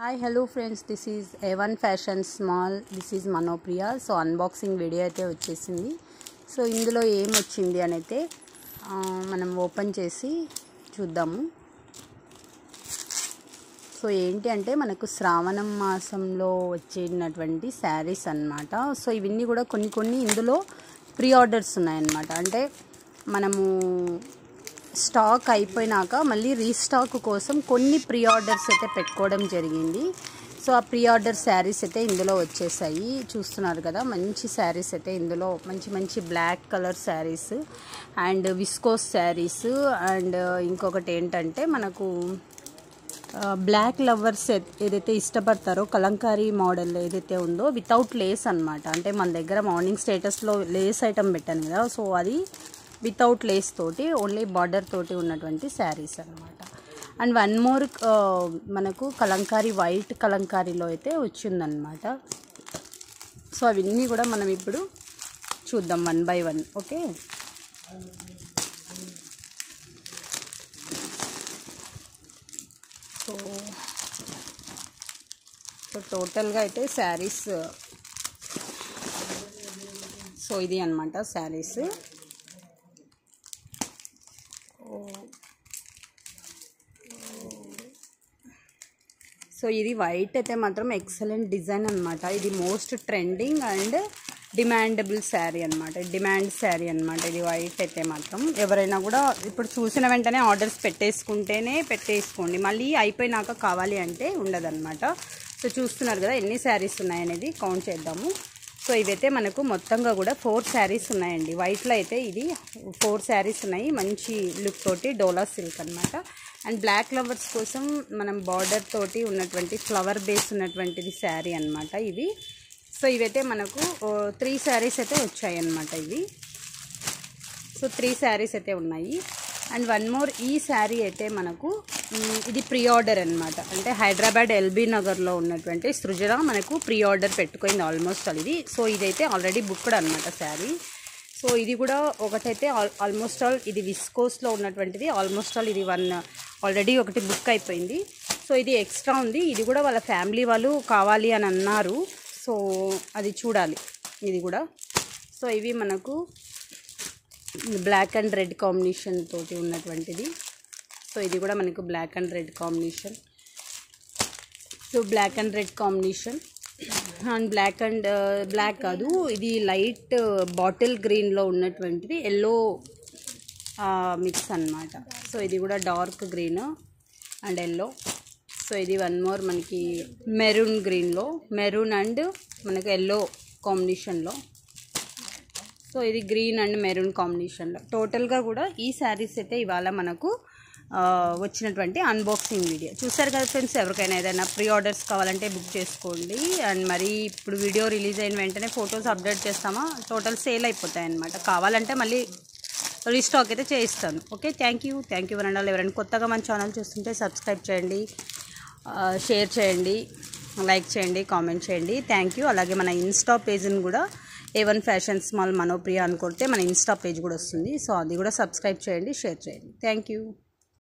Hi hello friends, this is A1 fashion small. This is Manopriya. So unboxing video అయితే వచ్చేసింది. So ఇందులో ఏం వచ్చింది అని అయితే మనం ఓపెన్ చేసి చూద్దాము. సో ఏంటి అంటే మనకు శ్రావణం మాసంలో వచ్చినటువంటి శారీస్ అన్నమాట. సో ఇవన్నీ కూడా కొన్ని ఇందులో ప్రీ ఆర్డర్స్ ఉన్నాయన్నమాట. అంటే మనము స్టాక్ అయిపోయినాక మళ్ళీ రీస్టాక్ కోసం కొన్ని ప్రీ ఆర్డర్స్ అయితే పెట్టుకోవడం జరిగింది. సో ఆ ప్రీ ఆర్డర్ శారీస్ అయితే ఇందులో వచ్చేసాయి. చూస్తున్నారు కదా, మంచి శారీస్ అయితే ఇందులో మంచి black colour saris and viscose saris and ఇంకొకటి ఏంటంటే మనకు బ్లాక్ లవర్స్ ఏదైతే ఇష్టపడతారో కలంకారీ మోడల్ ఏదైతే ఉందో వితౌట్ లేస్ అనమాట. అంటే మన దగ్గర మార్నింగ్ స్టేటస్లో లేస్ ఐటమ్ పెట్టాను కదా, సో అది వితౌట్ లేస్ తోటి ఓన్లీ బార్డర్ తోటి ఉన్నటువంటి శారీస్ అనమాట. అండ్ వన్ మోర్ మనకు కలంకారీ వైట్ కలంకారీలో అయితే వచ్చిందనమాట. సో అవన్నీ కూడా మనం ఇప్పుడు చూద్దాం 1 by 1. ఓకే, సో టోటల్గా అయితే శారీస్ సో ఇది అనమాట శారీస్. సో ఇది వైట్ అయితే మాత్రం ఎక్సలెంట్ డిజైన్ అనమాట. ఇది most trending and demandable sari అనమాట, డిమాండ్ శారీ అనమాట. ఇది వైట్ అయితే మాత్రం ఎవరైనా కూడా ఇప్పుడు చూసిన వెంటనే ఆర్డర్స్ పెట్టేసుకోండి, మళ్ళీ అయిపోయినాక కావాలి అంటే ఉండదన్నమాట. సో చూస్తున్నారు కదా ఎన్ని శారీస్ ఉన్నాయనేది కౌంట్ చేద్దాము. సో ఇవైతే మనకు మొత్తంగా కూడా 4 శారీస్ ఉన్నాయండి. వైట్లో అయితే ఇది 4 శారీస్ ఉన్నాయి, మంచి లుక్ తోటి డోలా సిల్క్ అనమాట. అండ్ బ్లాక్ లవర్స్ కోసం మనం బార్డర్ తోటి ఉన్నటువంటి ఫ్లవర్ బేస్ ఉన్నటువంటిది శారీ అనమాట ఇవి. సో ఇవైతే మనకు 3 శారీస్ అయితే వచ్చాయి అన్నమాట ఇవి. సో 3 శారీస్ అయితే ఉన్నాయి. అండ్ వన్ మోర్ ఈ శారీ అయితే మనకు ఇది ప్రీ ఆర్డర్ అనమాట. అంటే హైదరాబాద్ ఎల్బీ నగర్లో ఉన్నటువంటి సృజన మనకు ప్రీ ఆర్డర్ పెట్టుకుంది ఆల్మోస్ట్ ఇది. సో ఇదైతే ఆల్రెడీ బుక్డ్ అనమాట శారీ. సో ఇది కూడా ఒకటైతే ఆల్మోస్ట్ ఆల్ ఇది విస్కోస్లో ఉన్నటువంటిది. ఆల్మోస్ట్ ఆల్ ఇది ఆల్రెడీ ఒకటి బుక్ అయిపోయింది. సో ఇది ఎక్స్ట్రా ఉంది, ఇది కూడా వాళ్ళ ఫ్యామిలీ వాళ్ళు కావాలి అని అన్నారు. సో అది చూడాలి ఇది కూడా. సో ఇవి మనకు బ్లాక్ అండ్ రెడ్ కాంబినేషన్ తోటి ఉన్నటువంటిది. సో ఇది కూడా మనకు black and red combination. So black and red combination and black కాదు, ఇది లైట్ బాటిల్ గ్రీన్లో ఉన్నటువంటిది ఎల్లో మిక్స్ అన్నమాట. సో ఇది కూడా dark green and yellow. So ఇది వన్ మోర్ మనకి మెరూన్ గ్రీన్లో, మెరూన్ అండ్ మనకు ఎల్లో కాంబినేషన్లో. సో ఇది గ్రీన్ అండ్ మెరూన్ కాంబినేషన్లో. టోటల్గా కూడా ఈ శారీస్ అయితే ఇవాళ మనకు వచ్చినటువంటి అన్బాక్సింగ్ వీడియో చూసారు కదా ఫ్రెండ్స్. ఎవరికైనా ఏదైనా ప్రీ ఆర్డర్స్ కావాలంటే బుక్ చేసుకోండి. అండ్ మరి ఇప్పుడు వీడియో రిలీజ్ అయిన వెంటనే ఫొటోస్ అప్డేట్ చేస్తామా, టోటల్ సేల్ అయిపోతాయి అన్నమాట. కావాలంటే మళ్ళీ రీస్టాక్ అయితే చేయిస్తాను. ఓకే, థ్యాంక్ యూ వరండాలు. ఎవరైనా కొత్తగా మన ఛానల్ చూస్తుంటే సబ్స్క్రైబ్ చేయండి, షేర్ చేయండి, లైక్ చేయండి, కామెంట్ చేయండి. Thank you. అలాగే మన ఇన్స్టా పేజ్ని కూడా A1 ఫ్యాషన్ స్మాల్ మనోప్రియ అనుకుంటే మన ఇన్స్టా పేజ్ కూడా వస్తుంది. సో అది కూడా సబ్స్క్రైబ్ చేయండి, షేర్ చేయండి. Thank you.